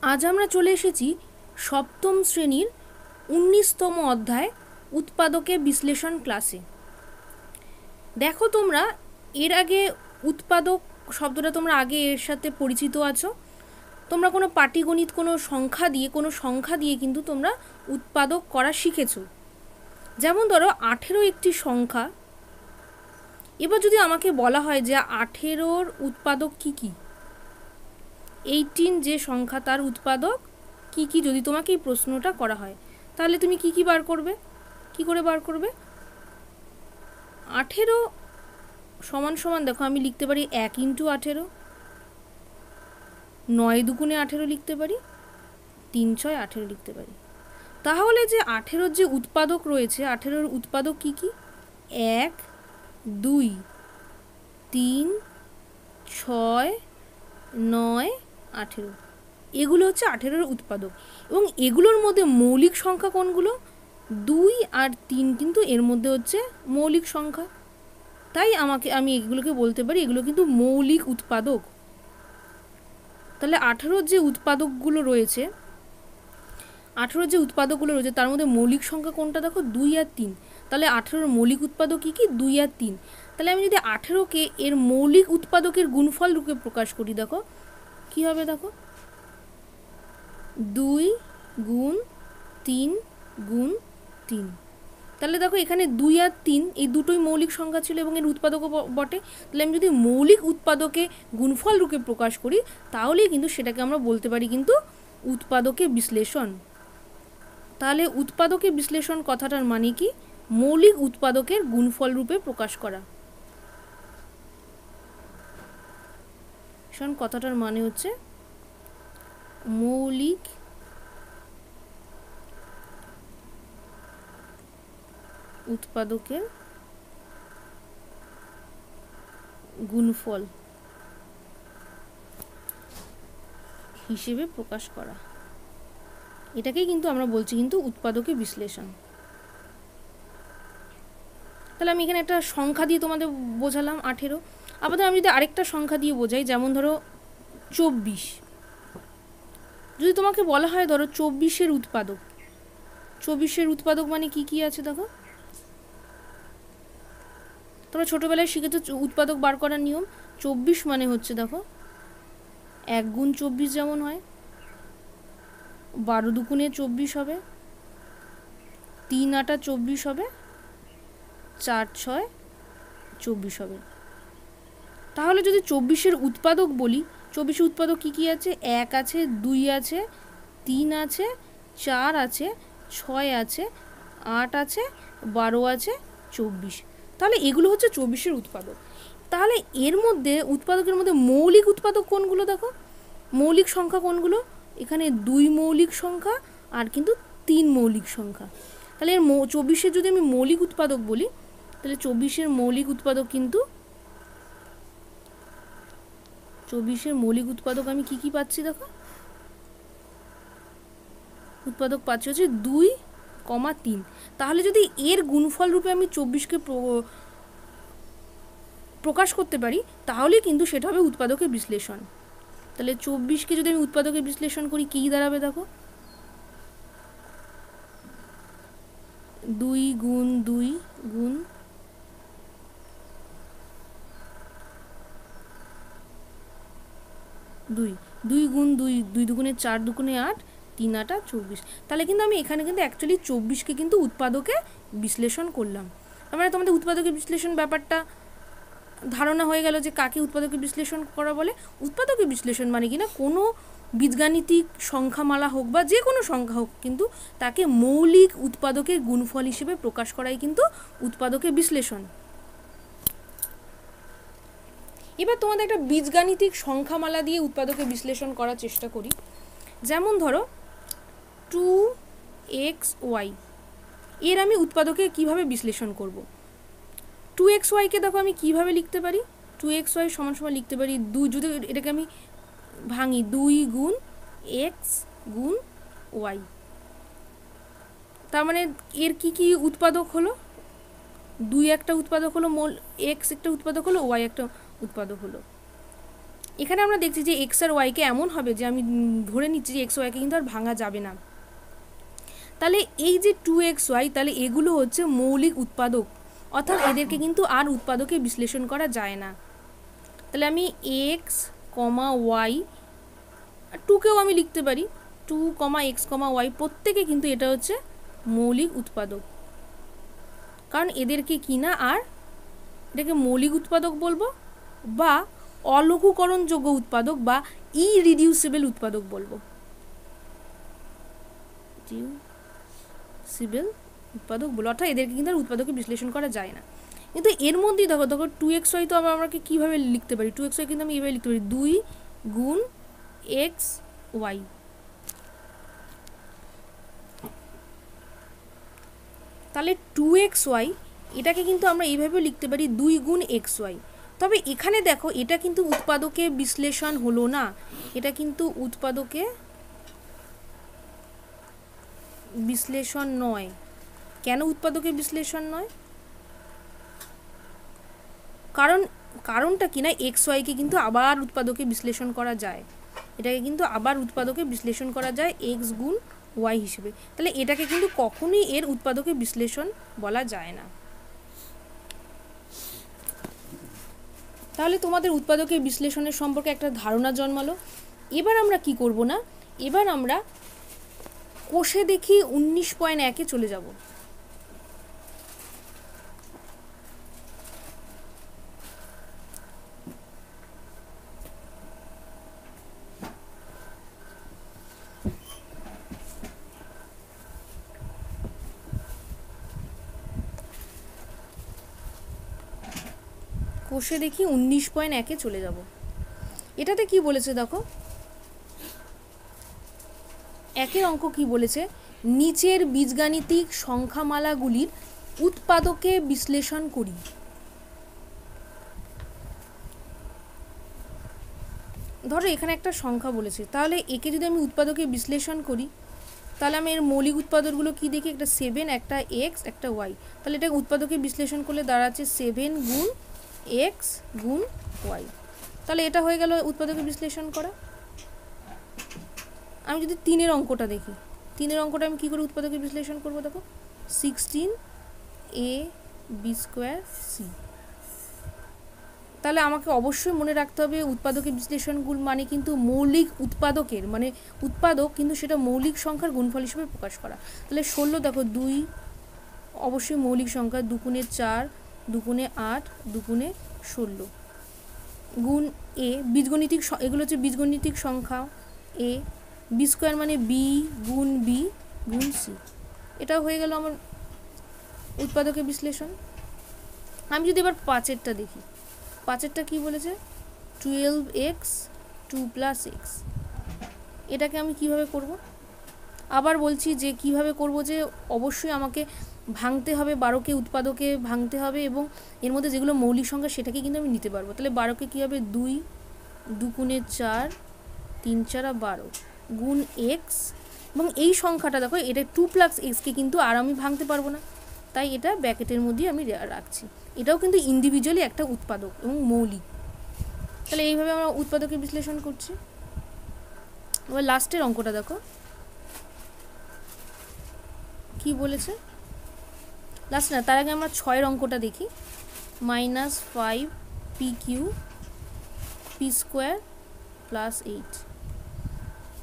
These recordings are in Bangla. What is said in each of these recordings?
আজ আমরা চলে এসেছি সপ্তম শ্রেণীর 19তম অধ্যায় উৎপাদকে বিশ্লেষণ ক্লাসে। দেখো তোমরা এর আগে উৎপাদক শব্দটা তোমরা আগে এর সাথে পরিচিত আছো। তোমরা কোনো পাটিগণিত কোনো সংখ্যা দিয়ে কিন্তু তোমরা উৎপাদক করা শিখেছো। যেমন ধরো 18 একটি সংখ্যা। এবার যদি আমাকে বলা হয় যে 18-র উৎপাদক কি কি, 18 যে সংখ্যা তার উৎপাদক কি কি, যদি তোমাকে এই প্রশ্নটা করা হয় তাহলে তুমি কি কি বার করবে, কি করে বার করবে? 18 সমান সমান দেখো আমি লিখতে পারি 1 × 18, 9 দুগুণে 18 লিখতে পারি, 3 × 6 18 লিখতে পারি। তাহলে যে 18-র যে উৎপাদক রয়েছে, 18-র উৎপাদক কি কি? 1, 2, 3, 6, 9, 18, এগুলো হচ্ছে 18-র উৎপাদক। এবং এগুলোর মধ্যে মৌলিক সংখ্যা কোনগুলো? 2 আর 3 কিন্তু এর মধ্যে হচ্ছে মৌলিক সংখ্যা। তাই আমি এগুলোকে বলতে পারি এগুলো কিন্তু মৌলিক উৎপাদক। তাহলে 18-র যে উৎপাদকগুলো রয়েছে, তার মধ্যে মৌলিক সংখ্যা কোনটা দেখো? 2 আর 3। তাহলে 18-র মৌলিক উৎপাদক কি কি? 2 আর 3। তাহলে আমি যদি 18কে এর মৌলিক উৎপাদকের গুণফল রূপে প্রকাশ করি, দেখো কি হবে, দেখো 2 গুণ 3 গুণ 3। তাহলে দেখো এখানে 2 আর 3 এই দুটোই মৌলিক সংখ্যা ছিল এবং এর উৎপাদকও বটে। তাহলে আমি যদি মৌলিক উৎপাদকে গুণফল রূপে প্রকাশ করি তাহলেই কিন্তু সেটাকে আমরা বলতে পারি কিন্তু উৎপাদকে বিশ্লেষণ। তাহলে উৎপাদকে বিশ্লেষণ কথাটার মানে কি? মৌলিক উৎপাদকের গুণফল রূপে প্রকাশ করা। কথাটার মানে হচ্ছে মৌলিক উৎপাদকের গুণফল হিসেবে প্রকাশ করা। এটাকেই কিন্তু আমরা বলছি কিন্তু উৎপাদকে বিশ্লেষণ। তাহলে আমি এখানে একটা সংখ্যা দিয়ে তোমাদের বোঝালাম 18। আপাতত আমি যদি আরেকটা সংখ্যা দিয়ে বোঝাই, যেমন ধরো 24। যদি তোমাকে বলা হয় ধরো 24-এর উৎপাদক, 24-এর উৎপাদক মানে কি কি আছে দেখো। তোমরা ছোটোবেলায় শিখেছো উৎপাদক বার করার নিয়ম। 24 মানে হচ্ছে দেখো 1 গুণ 24 যেমন হয়, 12 দুগুণে 24 হবে, 3 আটা 24 হবে, 4 6 24 হবে। তাহলে যদি 24-এর উৎপাদক বলি, 24-এর উৎপাদক কি কি আছে? 1 আছে, 2 আছে, 3 আছে, 4 আছে, 6 আছে, 8 আছে, 12 আছে, 24। তাহলে এগুলো হচ্ছে 24-এর উৎপাদক। তাহলে এর মধ্যে উৎপাদকের মধ্যে মৌলিক উৎপাদক কোনগুলো দেখো? মৌলিক সংখ্যা কোনগুলো? এখানে 2 মৌলিক সংখ্যা আর কিন্তু 3 মৌলিক সংখ্যা। তাহলে এর 24-এর যদি আমি মৌলিক উৎপাদক বলি, তাহলে 24-এর মৌলিক উৎপাদক কিন্তু 24-এর মৌলিক উৎপাদক আমি কি কি পাচ্ছি দেখো? উৎপাদক পাচ্ছি হচ্ছে 2, 3। তাহলে যদি এর গুণফল রূপে আমি 24-কে প্রকাশ করতে পারি তাহলে কিন্তু সেটা হবে উৎপাদকের বিশ্লেষণ। তাহলে 24-কে যদি আমি উৎপাদকের বিশ্লেষণ করি কি দাঁড়াবে দেখো? 2 গুণ 2 গুণ 2, 2 গুণ 2, 2 দুগুণে 4 দুগুণে 8, 3 আটা 24। তাহলে কিন্তু আমি এখানে কিন্তু অ্যাকচুয়ালি 24-কে কিন্তু উৎপাদকে বিশ্লেষণ করলাম। মানে তোমাদের উৎপাদকের বিশ্লেষণ ব্যাপারটা ধারণা হয়ে গেল যে কাকে উৎপাদকে বিশ্লেষণ করা বলে। উৎপাদকে বিশ্লেষণ মানে কি না, কোনো বীজগাণিতিক সংখ্যামালা হোক বা যে কোনো সংখ্যা হোক, কিন্তু তাকে মৌলিক উৎপাদকের গুণফল হিসেবে প্রকাশ করাই কিন্তু উৎপাদকে বিশ্লেষণ। এবার তোমাদের একটা বীজগাণিতিক সংখ্যামালা দিয়ে উৎপাদকে বিশ্লেষণ করার চেষ্টা করি। যেমন ধরো 2xy, এর আমি উৎপাদকে কিভাবে বিশ্লেষণ করব? 2xy-কে দেখো আমি কিভাবে লিখতে পারি? 2xy সমান সমান লিখতে পারি 2, যদি এটাকে আমি ভাঙি 2 গুণ x গুণ y। তার মানে এর কি কি উৎপাদক হলো? 2 একটা উৎপাদক হলো, x একটা উৎপাদক হলো, y একটা উৎপাদক হলো। এখানে আমরা দেখছি যে এক্স আর ওয়াইকে এমন হবে যে আমি ধরে নিচ্ছি যে এক্স ওয়াইকে কিন্তু আর ভাঙা যাবে না। তাহলে এই যে 2xy, তাহলে এগুলো হচ্ছে মৌলিক উৎপাদক, অর্থাৎ এদেরকে কিন্তু আর উৎপাদকে বিশ্লেষণ করা যায় না। তাহলে আমি এক্স কমা ওয়াই, 2কেও আমি লিখতে পারি 2, x, y, প্রত্যেকে কিন্তু এটা হচ্ছে মৌলিক উৎপাদক, কারণ এদেরকে কিনা আর এটাকে মৌলিক উৎপাদক বলবো বা অলঘুকরণযোগ্য উৎপাদক বা ইরিডিউসিবল উৎপাদক বলবো। সিবেল উৎপাদক বলো, অর্থাৎ এদেরকে কিন্তু আর উৎপাদকে বিশ্লেষণ করা যায় না। কিন্তু এর মধ্যেই দেখো 2xy তো আবার আমাকে কীভাবে লিখতে পারি, 2xy কিন্তু আমি এইভাবে লিখতে পারি 2 গুণ এক্স ওয়াই। তাহলে 2xy এটাকে কিন্তু আমরা এইভাবেও লিখতে পারি 2 গুণ xy। তবে এখানে দেখো এটা কিন্তু উৎপাদকে বিশ্লেষণ হলো না, এটা কিন্তু উৎপাদকে বিশ্লেষণ নয়। কেন উৎপাদকে বিশ্লেষণ নয়? কারণটা কি না, এক্স ওয়াইকে কিন্তু আবার উৎপাদকে বিশ্লেষণ করা যায়, এটাকে কিন্তু আবার উৎপাদকে বিশ্লেষণ করা যায় এক্স গুণ ওয়াই হিসেবে। তাহলে এটাকে কিন্তু কখনোই এর উৎপাদকে বিশ্লেষণ বলা যায় না। তাহলে তোমাদের উৎপাদকের বিশ্লেষণের সম্পর্কে একটা ধারণা জন্মালো। এবার আমরা কি করব না, এবার আমরা কোষে দেখি 19.1-এ চলে যাব। কোষে দেখি 19.1-এ চলে যাব। এটাতে কি বলেছে দেখো, একের অঙ্ক কি বলেছে, নিচের বীজগাণিতিক সংখ্যামালাগুলির উৎপাদকে বিশ্লেষণ করি। ধরো এখানে একটা সংখ্যা বলেছে, তাহলে একে যদি আমি উৎপাদকে বিশ্লেষণ করি তাহলে আমি এর মৌলিক উৎপাদকগুলো কি দেখি, একটা 7, একটা এক্স, একটা ওয়াই। তাহলে এটা উৎপাদকে বিশ্লেষণ করলে দাঁড়াচ্ছে 7 গুণ এক্স গুণ ওয়াই। তাহলে এটা হয়ে গেল উৎপাদকে বিশ্লেষণ করা। আমি যদি 3-এর অঙ্কটা দেখি, 3-এর অঙ্কটা আমি কী করে উৎপাদকে বিশ্লেষণ করবো, দেখো 16ab²c। তাহলে আমাকে অবশ্যই মনে রাখতে হবে উৎপাদকের বিশ্লেষণগুলো মানে কিন্তু মৌলিক উৎপাদকের, মানে উৎপাদক কিন্তু সেটা মৌলিক সংখ্যার গুণফল হিসেবে প্রকাশ করা। তাহলে 16 দেখো 2 অবশ্যই মৌলিক সংখ্যা, 2 গুণে 4, 2 গুণে 8, 2 গুণে 16 গুণ এ বীজগণিতিক, এগুলো হচ্ছে বীজগণিতিক সংখ্যা এ, b² মানে বি গুণ বি গুণ সি। এটাও হয়ে গেল আমার উৎপাদকের বিশ্লেষণ। আমি যদি এবার 5-এরটা দেখি, 5-এরটা কী বলেছে, 12x 2 + x। এটাকে আমি কিভাবে করব, আবার বলছি যে কিভাবে করব, যে অবশ্যই আমাকে ভাঙতে হবে 12কে, উৎপাদকে ভাঙতে হবে এবং এর মধ্যে যেগুলো মৌলিক সংখ্যা সেটাকে কিন্তু আমি নিতে পারবো। তাহলে 12কে কী হবে, 2, 2 গুণে 4, 3 × 4 = 12 গুণ এক্স, এবং এই সংখ্যাটা দেখো এটা 2 + x-কে কিন্তু আর আমি ভাঙতে পারবো না, তাই এটা ব্র্যাকেটের মধ্যেই আমি রাখছি। এটাও কিন্তু ইন্ডিভিজুয়ালি একটা উৎপাদক এবং মৌলিক। তাহলে এইভাবে আমরা উৎপাদকের বিশ্লেষণ করছি। এবার লাস্টের অঙ্কটা দেখো কি বলেছে, লাস্ট না, তার আগে আমরা 6-এর অঙ্কটা দেখি, -5pq p² + 8।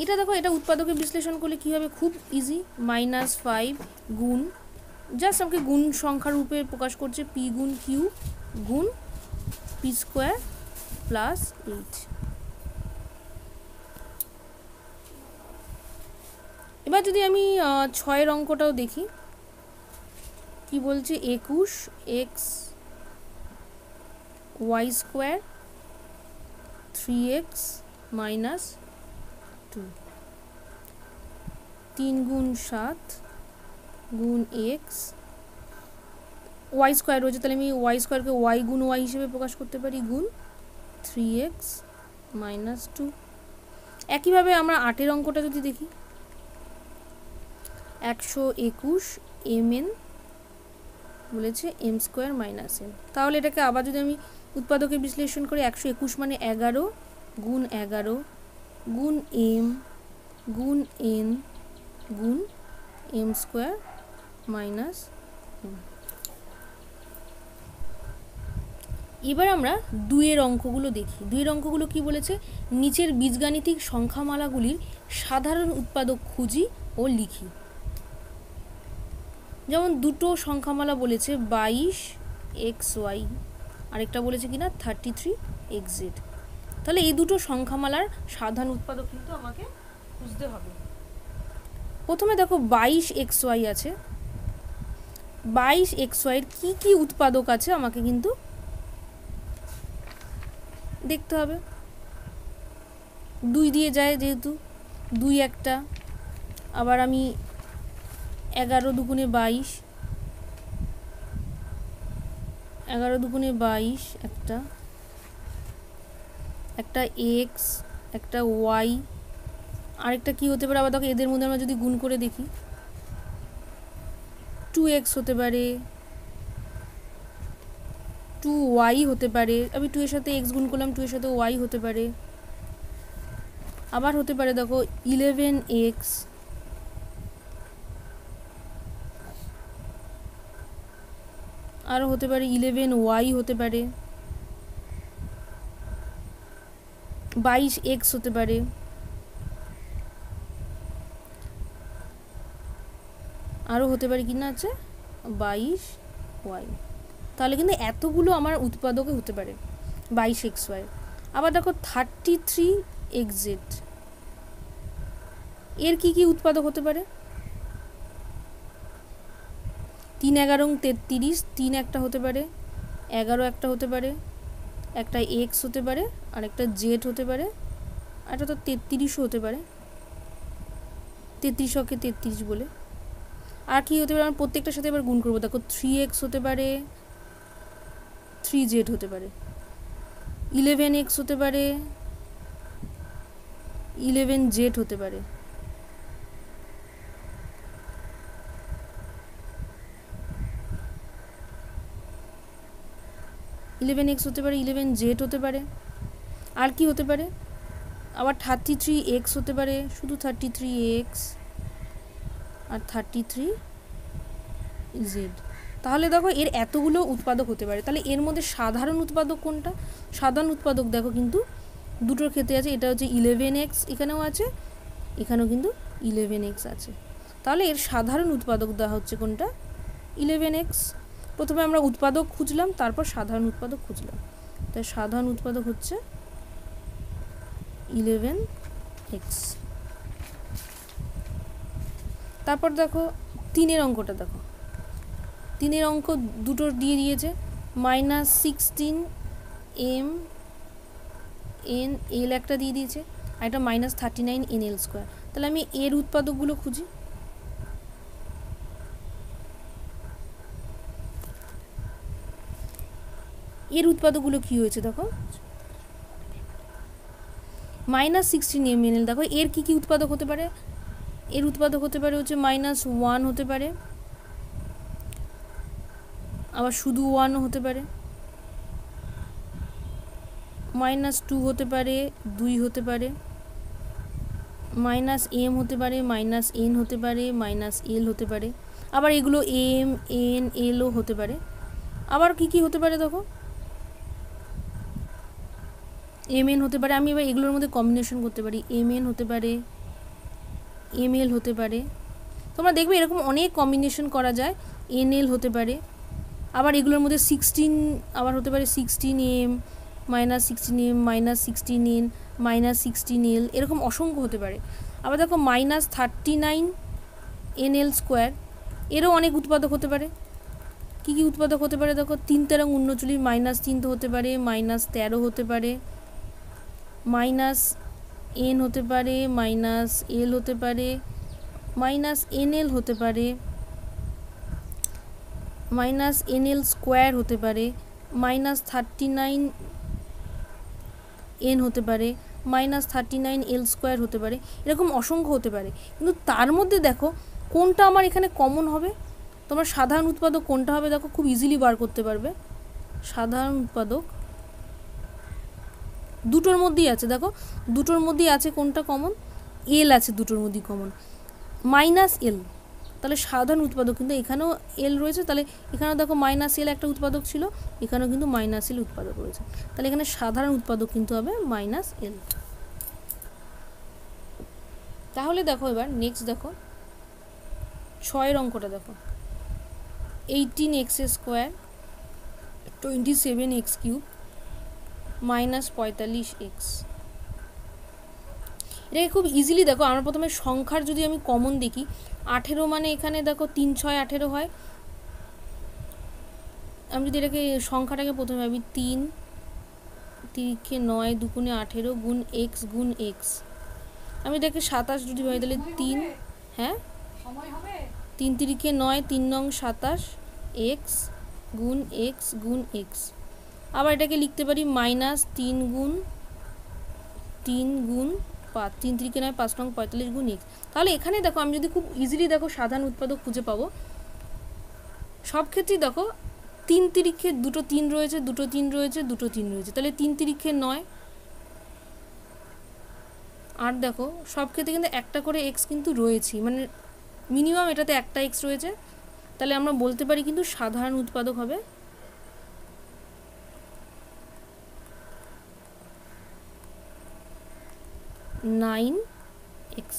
এটা দেখো, এটা উৎপাদকের বিশ্লেষণ করলে কী হবে, খুব ইজি, -5 গুণ, জাস্ট আমাকে গুণ সংখ্যার রূপে প্রকাশ করছে, p গুণ q গুণ p² + 8। এবার যদি আমি 6-এর অঙ্কটাও দেখি, কি বলছে, 21x y² 3x - 2, 3 গুণ 7 গুণ x, y² রয়েছে, তাহলে আমি y²কে y গুণ y হিসেবে প্রকাশ করতে পারি, গুণ 3x - 2। একইভাবে আমরা 8-এর অঙ্কটা যদি দেখি, 121 mn বলেছে m² - n। তাহলে এটাকে আবার যদি আমি উৎপাদকের বিশ্লেষণ করি, 121 মানে 11 গুণ 11 গুণ m গুণ n গুণ m স্কোয়ার মাইনাস। এবার আমরা 2-এর অঙ্কগুলো দেখি। 2-এর অঙ্কগুলো কি বলেছে, নিচের বীজগাণিতিক সংখ্যামালাগুলির সাধারণ উৎপাদক খুঁজি ও লিখি। যেমন দুটো সংখ্যামালা বলেছে 22xy, আরেকটা বলেছে কিনা 33xz। তাহলে এই দুটো সংখ্যামালার সাধারণ উৎপাদক কিন্তু আমাকে খুঁজতে হবে। প্রথমে দেখো 22xy আছে, 22xy এর কি কি উৎপাদক আছে আমাকে কিন্তু দেখতে হবে। 2 দিয়ে যায় যেহেতু, 2 একটা, আবার আমি 11 দুগুণে 22, 11 দুগুণে 22 একটা, একটা এক্স, একটা ওয়াই, আরেকটা কি হতে পারে আবার দেখো, এদের মধ্যে আমরা যদি গুণ করে দেখি 2x হতে পারে, 2y হতে পারে। আমি 2 এর সাথে x গুণ করলাম, 2 এর সাথে y হতে পারে। আবার হতে পারে দেখো 11x, আরও হতে পারে 11y হতে পারে, 22x হতে পারে, আরও হতে পারে কি না আছে 22y। তাহলে কিন্তু এতগুলো আমার উৎপাদকে হতে পারে 22xy। আবার দেখো 33xz, এর কি কি উৎপাদক হতে পারে, 3 11 33, 3 একটা হতে পারে, 11 একটা হতে পারে, একটা এক্স হতে পারে, আর একটা জেড হতে পারে, আর একটা তো 33ও হতে পারে, 33কে 33 বলে। আর কি হতে পারে, আমরা প্রত্যেকটার সাথে এবার গুণ করবো। দেখো 3x হতে পারে, 3z হতে পারে, 11x হতে পারে, 11z হতে পারে, 11x হতে পারে, 11z হতে পারে। আর কি হতে পারে, আবার 33x হতে পারে, শুধু 33x আর 33z। তাহলে দেখো এর এতগুলো উৎপাদক হতে পারে। তাহলে এর মধ্যে সাধারণ উৎপাদক কোনটা, সাধারণ উৎপাদক দেখো কিন্তু দুটোর ক্ষেত্রে আছে। এটা হচ্ছে 11x, এখানেও আছে, এখানেও কিন্তু 11x আছে। তাহলে এর সাধারণ উৎপাদক দেওয়া হচ্ছে কোনটা, 11x। প্রথমে আমরা উৎপাদক খুঁজলাম, তারপর সাধারণ উৎপাদক খুঁজলাম। তাই সাধারণ উৎপাদক হচ্ছে 11x। তারপর দেখো 3-এর অঙ্কটা দেখো, 3-এর অঙ্ক দুটো দিয়ে দিয়েছে, -16 m n l একটা দিয়ে দিয়েছে, আর একটা -39 nl স্কোয়ার। তাহলে আমি এর উৎপাদকগুলো খুঁজি। এর উৎপাদকগুলো কি হয়েছে দেখো, -16 m n l। দেখো এর কি কি উৎপাদক হতে পারে, এর উৎপাদক হতে পারে হচ্ছে -1 হতে পারে, আবার শুধু 1ও হতে পারে, -2 হতে পারে, 2 হতে পারে, -m হতে পারে, -n হতে পারে, -l হতে পারে। আবার এগুলো m n lও হতে পারে। আবার কি কি হতে পারে দেখো, mn হতে পারে। আমি এবার এগুলোর মধ্যে কম্বিনেশন করতে পারি, mn হতে পারে, ml হতে পারে। তোমরা দেখবে এরকম অনেক কম্বিনেশন করা যায়, nl হতে পারে। আবার এগুলোর মধ্যে 16 আবার হতে পারে, 16m -16m -16n -16l, এরকম অসংখ্য হতে পারে। আবার দেখো -39 nl স্কোয়ার, এরও অনেক উৎপাদক হতে পারে। কি কি উৎপাদক হতে পারে দেখো, 3 তেরং 39, -3 তো হতে পারে, -13 হতে পারে, -n হতে পারে, -l হতে পারে, -nl হতে পারে, -nl স্কোয়ার হতে পারে, -39 n হতে পারে, -39 l স্কোয়ার হতে পারে। এরকম অসংখ্য হতে পারে। কিন্তু তার মধ্যে দেখো কোনটা আমার এখানে কমন হবে, তোমার সাধারণ উৎপাদক কোনটা হবে দেখো, খুব ইজিলি বার করতে পারবে। সাধারণ উৎপাদক দুটোর মধ্যেই আছে, দেখো দুটোর মধ্যেই আছে কোনটা কমন, এল আছে দুটোর মধ্যেই কমন, মাইনাস এল, তাহলে সাধারণ উৎপাদক কিন্তু এখানেও এল রয়েছে, তাহলে এখানেও দেখো মাইনাস এল একটা উৎপাদক ছিল, এখানেও কিন্তু মাইনাস এল উৎপাদক রয়েছে, তাহলে এখানে সাধারণ উৎপাদক কিন্তু হবে মাইনাস এল। তাহলে দেখো এবার নেক্সট দেখো 6 অঙ্কটা দেখো, 18x² 27x³ মাইনাস 45x। এটাকে খুব ইজিলি দেখো, আমরা প্রথমে সংখ্যার যদি আমি কমন দেখি, 18 মানে এখানে দেখো 3 6 18 হয়, আমি যদি এটাকে সংখ্যাটাকে প্রথমে ভাবি 3 3 9 2 18 গুণ এক্স গুণ এক্স, আমি এটাকে 27 যদি ভাবি তাহলে 3, হ্যাঁ 3 3 9 3 নং 27 এক্স গুণ এক্স গুণ এক্স। আবার এটাকে লিখতে পারি মাইনাস 3 গুণ 5, 3 3 9 5 নং 45 গুণ এক্স। তাহলে এখানে দেখো আমি যদি খুব ইজিলি দেখো সাধারণ উৎপাদক খুঁজে পাবো, সব ক্ষেত্রেই দেখো 3 তিরিক্ষে দুটো 3 রয়েছে, দুটো 3 রয়েছে, দুটো 3 রয়েছে, তাহলে 3 তিরিক্ষে 9, আর দেখো সব ক্ষেত্রে কিন্তু একটা করে এক্স কিন্তু রয়েছে, মানে মিনিমাম এটাতে একটা এক্স রয়েছে, তাহলে আমরা বলতে পারি কিন্তু সাধারণ উৎপাদক হবে 9x।